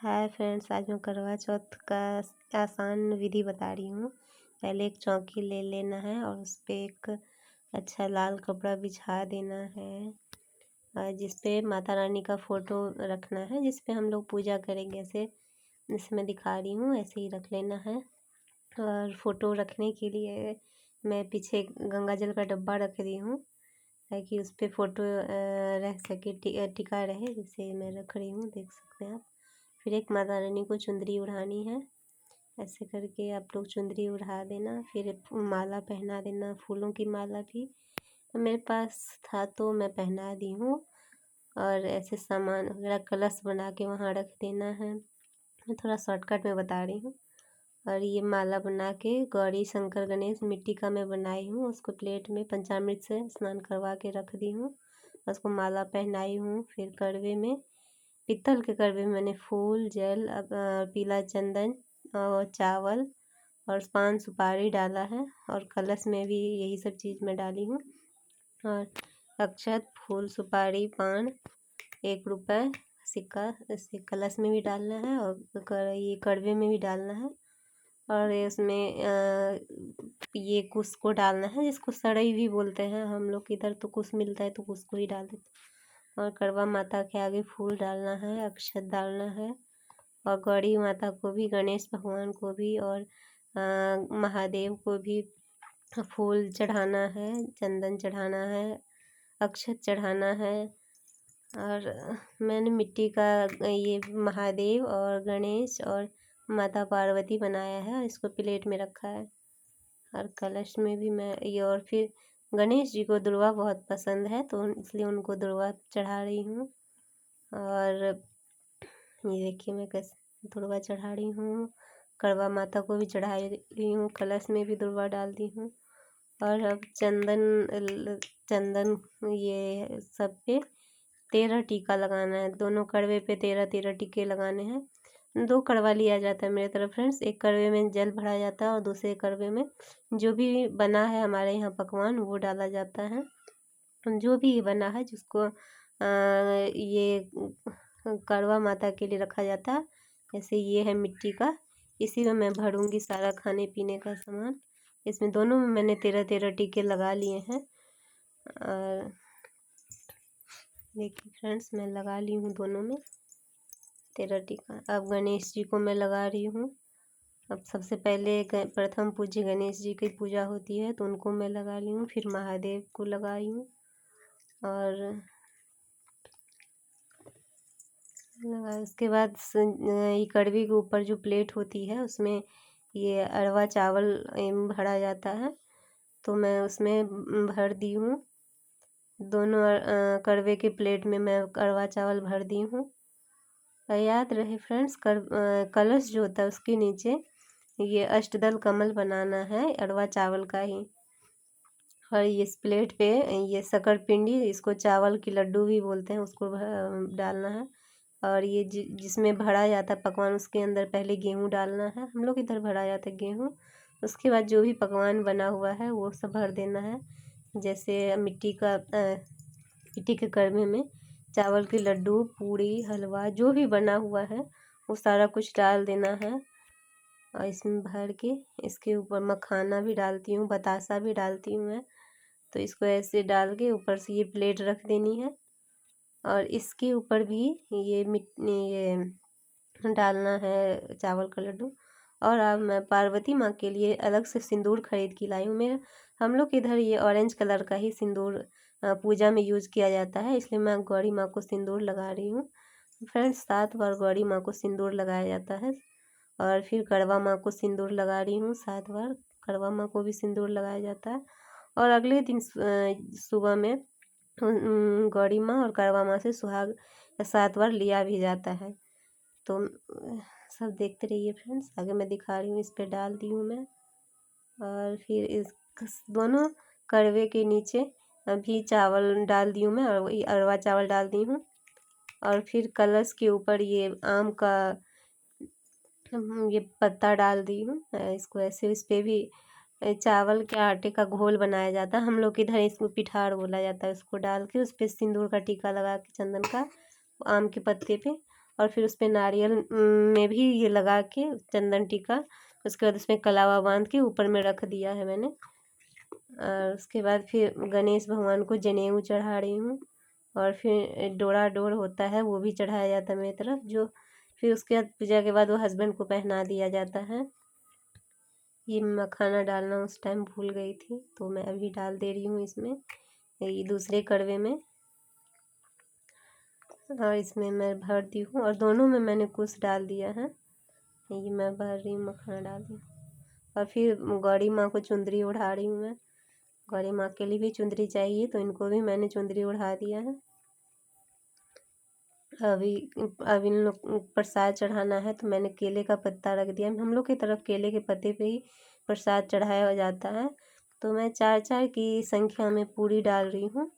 Hi friends, आज मैं करवा चौथ का आसान विधि बता रही हूँ। पहले एक चौकी ले लेना है और उस पे एक अच्छा लाल कपड़ा बिछा देना है और जिस पे माता रानी का फ़ोटो रखना है, जिस पे हम लोग पूजा करेंगे। ऐसे जैसे मैं दिखा रही हूँ ऐसे ही रख लेना है। और फ़ोटो रखने के लिए मैं पीछे गंगा जल का डब्बा रख रही हूँ ताकि उस पे फ़ोटो रह सके, टिका रहे। जैसे मैं रख रही हूँ, देख सकते हैं आप। फिर एक माता रानी को चुंदरी ओढ़ानी है। ऐसे करके आप लोग चुंदरी ओढ़ा देना, फिर माला पहना देना, फूलों की माला भी मेरे पास था तो मैं पहना दी हूँ। और ऐसे सामान वगैरह कलश बना के वहाँ रख देना है। मैं थोड़ा शॉर्टकट में बता रही हूँ। और ये माला बना के गौरी शंकर गणेश मिट्टी का मैं बनाई हूँ, उसको प्लेट में पंचामृत से स्नान करवा के रख दी हूँ। उसको माला पहनाई हूँ। फिर कड़वे में, पीतल के कड़वे में मैंने फूल, जल, पीला चंदन और चावल और पान सुपारी डाला है। और कलश में भी यही सब चीज़ मैं डाली हूँ। और अक्षत, फूल, सुपारी, पान, 1 रुपये सिक्का इसे कलश में भी डालना है और ये कड़वे में भी डालना है। और इसमें ये कुश को डालना है, जिसको सड़ई भी बोलते हैं। हम लोग इधर तो कुश मिलता है तो कुश को ही डाल देते हैं। और करवा माता के आगे फूल डालना है, अक्षत डालना है। और गौरी माता को भी, गणेश भगवान को भी और महादेव को भी फूल चढ़ाना है, चंदन चढ़ाना है, अक्षत चढ़ाना है। और मैंने मिट्टी का ये महादेव और गणेश और माता पार्वती बनाया है और इसको प्लेट में रखा है। और कलश में भी मैं ये, और फिर गणेश जी को दुर्वा बहुत पसंद है तो इसलिए उनको दुर्वा चढ़ा रही हूँ। और ये देखिए मैं कैसे दुर्वा चढ़ा रही हूँ। करवा माता को भी चढ़ा रही हूँ, कलश में भी दुर्वा डाल दी हूँ। और अब चंदन ये सब पे 13 टीका लगाना है। दोनों कड़वे पे 13-13 टीके लगाने हैं। 2 कड़वा लिया जाता है मेरे तरफ फ्रेंड्स। एक कड़वे में जल भरा जाता है और दूसरे कड़वे में जो भी बना है हमारे यहाँ पकवान वो डाला जाता है। जो भी बना है जिसको ये करवा माता के लिए रखा जाता है। जैसे ये है मिट्टी का, इसी में मैं भरूँगी सारा खाने पीने का सामान। इसमें दोनों में मैंने 13-13 टीके लगा लिए हैं। और देखिए फ्रेंड्स, मैं लगा ली हूँ दोनों में 13 टीका। अब गणेश जी को मैं लगा रही हूँ। अब सबसे पहले प्रथम पूज्य गणेश जी की पूजा होती है तो उनको मैं लगा ली हूँ। फिर महादेव को लगाई हूँ। और उसके बाद ये कड़वी के ऊपर जो प्लेट होती है उसमें ये अरवा चावल भरा जाता है तो मैं उसमें भर दी हूँ। दोनों कड़वे के प्लेट में मैं अरवा चावल भर दी हूँ। याद रहे फ्रेंड्स, कलश जो होता है उसके नीचे ये अष्टदल कमल बनाना है, अरवा चावल का ही। और इस प्लेट पे ये शक्कर पिंडी, इसको चावल की लड्डू भी बोलते हैं, उसको डालना है। और ये जिसमें भरा जाता है पकवान उसके अंदर पहले गेहूँ डालना है। हम लोग इधर भरा जाता है गेहूँ। उसके बाद जो भी पकवान बना हुआ है वो सब भर देना है। जैसे मिट्टी के कड़वे में चावल के लड्डू, पूड़ी, हलवा जो भी बना हुआ है वो सारा कुछ डाल देना है। और इसमें भर के इसके ऊपर मखाना भी डालती हूँ, बतासा भी डालती हूँ मैं। तो इसको ऐसे डाल के ऊपर से ये प्लेट रख देनी है। और इसके ऊपर भी ये डालना है चावल का लड्डू। और अब मैं पार्वती माँ के लिए अलग से सिंदूर खरीद के लाई हूँ। हम लोग इधर ये ऑरेंज कलर का ही सिंदूर पूजा में यूज़ किया जाता है, इसलिए मैं गौरी माँ को सिंदूर लगा रही हूँ। फ्रेंड्स, 7 बार गौरी माँ को सिंदूर लगाया जाता है। और फिर करवा माँ को सिंदूर लगा रही हूँ 7 बार। करवा माँ को भी सिंदूर लगाया जाता है। और अगले दिन सुबह में गौरी माँ और करवा माँ से सुहाग 7 बार लिया भी जाता है। तो सब देखते रहिए फ्रेंड्स। आगे मैं दिखा रही हूँ, इस पे डाल दी हूँ मैं। और फिर इस दोनों कड़वे के नीचे भी चावल डाल दी हूँ मैं, और वही अरवा चावल डाल दी हूँ। और फिर कलश के ऊपर ये आम का ये पत्ता डाल दी हूँ। इसको ऐसे इस पे भी चावल के आटे का घोल बनाया जाता है, हम लोग इधर इसको पिठार बोला जाता है। उसको डाल के उस पर सिंदूर का टीका लगा के चंदन का आम के पत्ते पे, और फिर उस पर नारियल में भी ये लगा के चंदन टीका, उसके बाद उसमें कलावा बांध के ऊपर में रख दिया है मैंने। और उसके बाद फिर गणेश भगवान को जनेऊ चढ़ा रही हूँ, और फिर डोरा डोर होता है वो भी चढ़ाया जाता है मेरी तरफ, जो फिर उसके बाद पूजा के बाद वो हस्बैंड को पहना दिया जाता है। ये मखाना डालना उस टाइम भूल गई थी, तो मैं अभी डाल दे रही हूँ इसमें, ये दूसरे कड़वे में। और इसमें मैं भरती हूँ, और दोनों में मैंने कुछ डाल दिया है। ये मैं भर रही हूँ, मखाना डाल दी। और फिर गौरी माँ को चुंदरी ओढ़ा रही हूँ मैं। गौरी माँ के लिए भी चुंदरी चाहिए, तो इनको भी मैंने चुंदरी ओढ़ा दिया है। अभी अब इन लोग प्रसाद चढ़ाना है, तो मैंने केले का पत्ता रख दिया। हम लोग की तरफ केले के पत्ते पे ही प्रसाद चढ़ाया जाता है। तो मैं 4-4 की संख्या में पूरी डाल रही हूँ।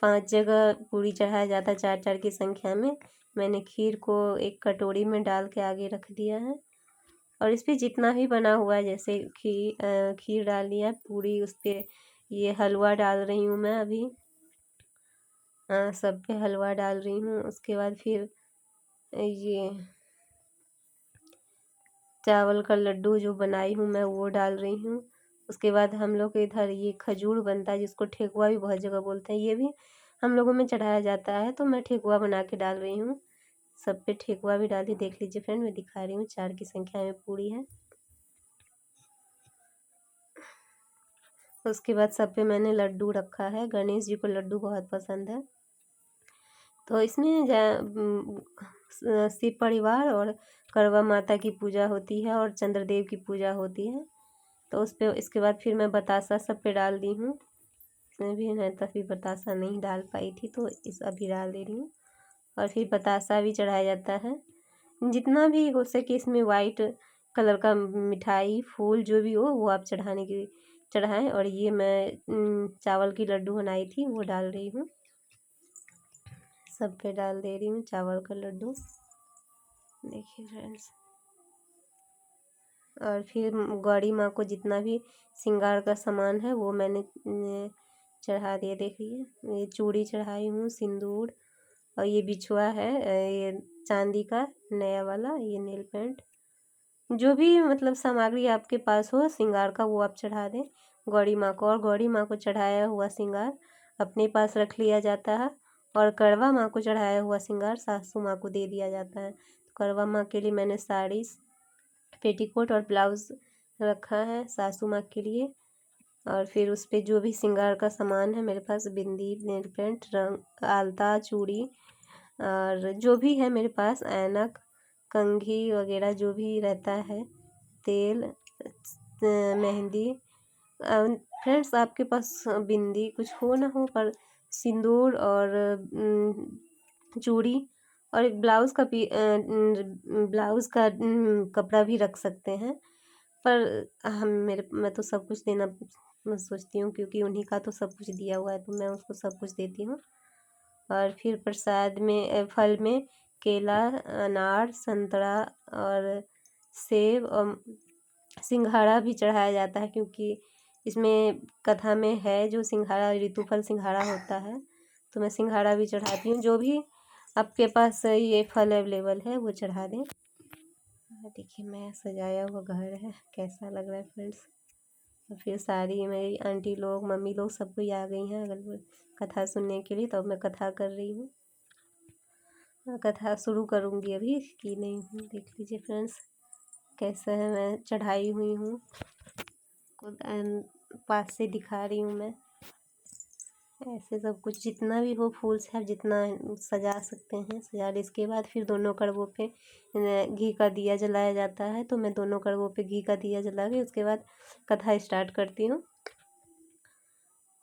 5 जगह पूरी चढ़ाया जाता है 4-4 की संख्या में। मैंने खीर को एक कटोरी में डाल के आगे रख दिया है, और इस पर जितना भी बना हुआ है, जैसे खीर डाल लिया, पूरी उस पर, ये हलवा डाल रही हूँ मैं अभी। सब पे हलवा डाल रही हूँ। उसके बाद फिर ये चावल का लड्डू जो बनाई हूँ मैं वो डाल रही हूँ। उसके बाद हम लोग के इधर ये खजूर बनता है, जिसको ठेकुआ भी बहुत जगह बोलते हैं, ये भी हम लोगों में चढ़ाया जाता है। तो मैं ठेकुआ बना के डाल रही हूँ। सब पे ठेकुआ भी डाली, देख लीजिए फ्रेंड, मैं दिखा रही हूँ। 4 की संख्या में पूरी है। उसके बाद सब पे मैंने लड्डू रखा है। गणेश जी को लड्डू बहुत पसंद है, तो इसमें शिव परिवार और करवा माता की पूजा होती है, और चंद्रदेव की पूजा होती है। तो उस पर इसके बाद फिर मैं बतासा सब पे डाल दी हूँ। इसमें भी मैं तभी बतासा नहीं डाल पाई थी, तो इस अभी डाल दे रही हूँ। और फिर बतासा भी चढ़ाया जाता है। जितना भी हो सके इसमें वाइट कलर का मिठाई फूल जो भी हो वो आप चढ़ाएं। और ये मैं चावल की लड्डू बनाई थी वो डाल रही हूँ। सब पे डाल दे रही हूँ चावल का लड्डू, देखिए फ्रेंड्स। और फिर गौरी माँ को जितना भी श्रृंगार का सामान है वो मैंने चढ़ा दिया। देखिए ये चूड़ी चढ़ाई हूँ, सिंदूर, और ये बिछुआ है, ये चांदी का नया वाला, ये नेल पेंट, जो भी मतलब सामग्री आपके पास हो श्रृंगार का वो आप चढ़ा दें गौरी माँ को। और गौरी माँ को चढ़ाया हुआ श्रृंगार अपने पास रख लिया जाता है, और करवा माँ को चढ़ाया हुआ श्रृंगार सासू माँ को दे दिया जाता है। तो करवा माँ के लिए मैंने साड़ी, पेटीकोट और ब्लाउज रखा है सासू माँ के लिए। और फिर उस पर जो भी श्रृंगार का सामान है मेरे पास, बिंदी, नेल पेंट, रंग, आलता, चूड़ी, और जो भी है मेरे पास, ऐनक, कंघी वगैरह जो भी रहता है, तेल, मेहंदी। फ्रेंड्स आपके पास बिंदी कुछ हो ना हो, पर सिंदूर और चूड़ी और एक ब्लाउज़ का कपड़ा भी रख सकते हैं। पर मैं तो सब कुछ देना मैं सोचती हूँ, क्योंकि उन्हीं का तो सब कुछ दिया हुआ है, तो मैं उसको सब कुछ देती हूँ। और फिर प्रसाद में फल में केला, अनार, संतरा और सेब और सिंघाड़ा भी चढ़ाया जाता है, क्योंकि इसमें कथा में है जो सिंघाड़ा ऋतुफल सिंघाड़ा होता है, तो मैं सिंघाड़ा भी चढ़ाती हूँ। जो भी आपके पास ये फल अवेलेबल है वो चढ़ा दें। देखिए मैं सजाया हुआ घर है, कैसा लग रहा है फ्रेंड्स। और फिर सारी मेरी आंटी लोग, मम्मी लोग सब कोई आ गई हैं अगल बगल कथा सुनने के लिए। तो अब मैं कथा कर रही हूँ, कथा शुरू करूँगी अभी कि नहीं हूँ। देख लीजिए फ्रेंड्स कैसा है, मैं चढ़ाई हुई हूँ, पास से दिखा रही हूँ मैं। ऐसे सब कुछ जितना भी हो फूल से आप जितना सजा सकते हैं सजा। इसके बाद फिर दोनों कड़वों पे घी का दिया जलाया जाता है, तो मैं दोनों कड़वों पे घी का दिया जला के उसके बाद कथा स्टार्ट करती हूँ।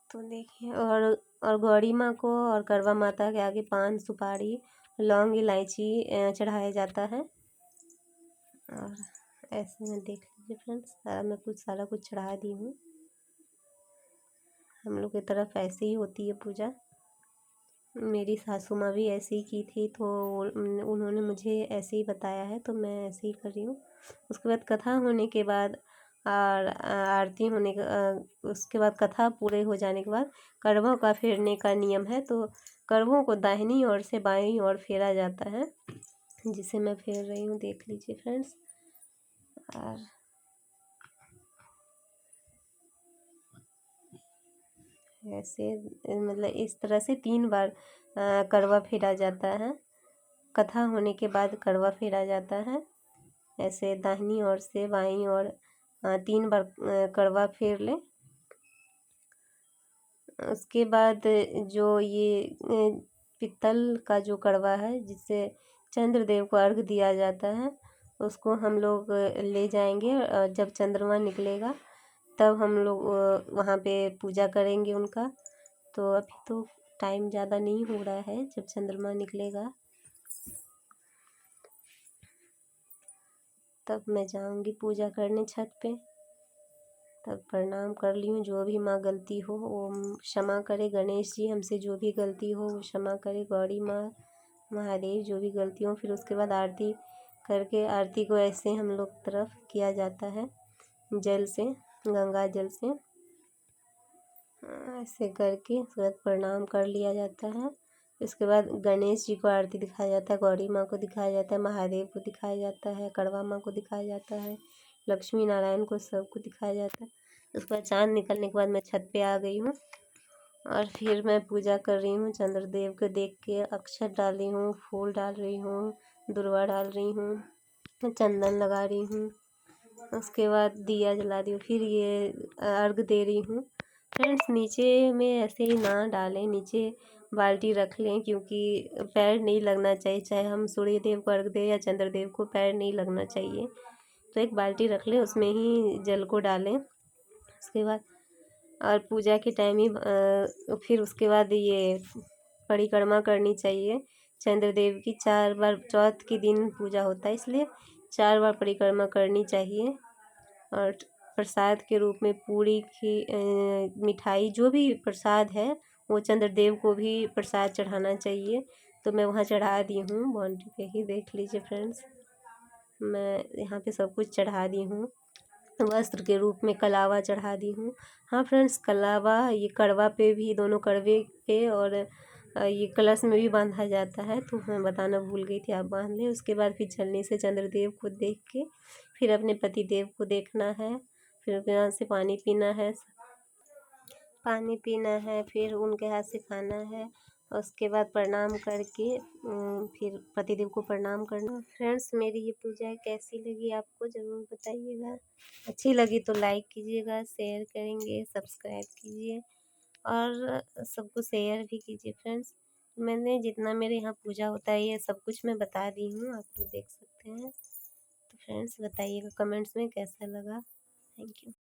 तो देखिए, और गौरी माँ को और करवा माता के आगे पान, सुपारी, लौंग, इलायची चढ़ाया जाता है। और ऐसे में देख लीजिए फ्रेंड्स सारा कुछ चढ़ा दी हूँ। हम लोग की तरफ ऐसे ही होती है पूजा। मेरी सासू माँ भी ऐसे ही की थी, तो उन्होंने मुझे ऐसे ही बताया है, तो मैं ऐसे ही कर रही हूँ। उसके बाद कथा होने के बाद और आरती होने का उसके बाद कथा पूरे हो जाने के बाद कड़वों का फेरने का नियम है। तो कड़वों को दाहिनी ओर से बाईं ओर फेरा जाता है। जिसे मैं फेर रही हूँ, देख लीजिए फ्रेंड्स। और ऐसे मतलब इस तरह से 3 बार कड़वा फेरा जाता है। कथा होने के बाद कड़वा फेरा जाता है। ऐसे दाहिनी ओर से बाईं ओर 3 बार कड़वा फेर लें। उसके बाद जो ये पीतल का जो कड़वा है जिससे चंद्रदेव को अर्घ दिया जाता है, उसको हम लोग ले जाएंगे। जब चंद्रमा निकलेगा तब हम लोग वहाँ पे पूजा करेंगे उनका। तो अभी तो टाइम ज़्यादा नहीं हो रहा है, जब चंद्रमा निकलेगा तब मैं जाऊंगी पूजा करने छत पे। तब प्रणाम कर ली हूँ, जो भी माँ गलती हो वो क्षमा करे। गणेश जी हमसे जो भी गलती हो वो क्षमा करे। गौरी माँ, महादेव जो भी गलती हो। फिर उसके बाद आरती करके, आरती को ऐसे हम लोग तरफ किया जाता है जल से, गंगा जल से। ऐसे करके उसके बाद प्रणाम कर लिया जाता है। इसके बाद गणेश जी को आरती दिखाया जाता है, गौरी माँ को दिखाया जाता है, महादेव को दिखाया जाता है, कड़वा माँ को दिखाया जाता है, लक्ष्मी नारायण को, सबको दिखाया जाता है। उसके बाद चाँद निकलने के बाद मैं छत पे आ गई हूँ और फिर मैं पूजा कर रही हूँ। चंद्रदेव को देख के अक्षत डाल रही हूँ, फूल डाल रही हूँ, दुर्वा डाल रही हूँ, चंदन लगा रही हूँ। उसके बाद दिया जला रही हूँ, फिर ये अर्घ दे रही हूँ। फ्रेंड्स नीचे में ऐसे ही ना डालें, नीचे बाल्टी रख लें, क्योंकि पैर नहीं लगना चाहिए। चाहे हम सूर्य देव को अर्घ दें या चंद्रदेव को, पैर नहीं लगना चाहिए। तो एक बाल्टी रख लें, उसमें ही जल को डालें। उसके बाद और पूजा के टाइम ही फिर उसके बाद ये परिक्रमा करनी चाहिए चंद्रदेव की। 4 बार, चौथ के दिन पूजा होता है इसलिए 4 बार परिक्रमा करनी चाहिए। और प्रसाद के रूप में पूरी की मिठाई, जो भी प्रसाद है वो चंद्रदेव को भी प्रसाद चढ़ाना चाहिए। तो मैं वहाँ चढ़ा दी हूँ बाउंड्री पे ही, देख लीजिए फ्रेंड्स। मैं यहाँ पे सब कुछ चढ़ा दी हूँ। वस्त्र के रूप में कलावा चढ़ा दी हूँ। हाँ फ्रेंड्स, कलावा ये कड़वा पे भी, दोनों कड़वे पे और ये कलश में भी बांधा जाता है, तो मैं बताना भूल गई थी, आप बांध लें। उसके बाद फिर छलनी से चंद्रदेव को देख के फिर अपने पति देव को देखना है। फिर उनके हाथ से पानी पीना है, फिर उनके हाथ से खाना है। उसके बाद प्रणाम करके फिर पतिदेव को प्रणाम करना। फ्रेंड्स, मेरी ये पूजा कैसी लगी आपको ज़रूर बताइएगा। अच्छी लगी तो लाइक कीजिएगा, शेयर करेंगे, सब्सक्राइब कीजिए और सबको शेयर भी कीजिए फ्रेंड्स। मैंने जितना मेरे यहाँ पूजा होता है ये सब कुछ मैं बता दी हूँ, आप लोग देख सकते हैं। तो फ्रेंड्स बताइएगा कमेंट्स में कैसा लगा। Thank you.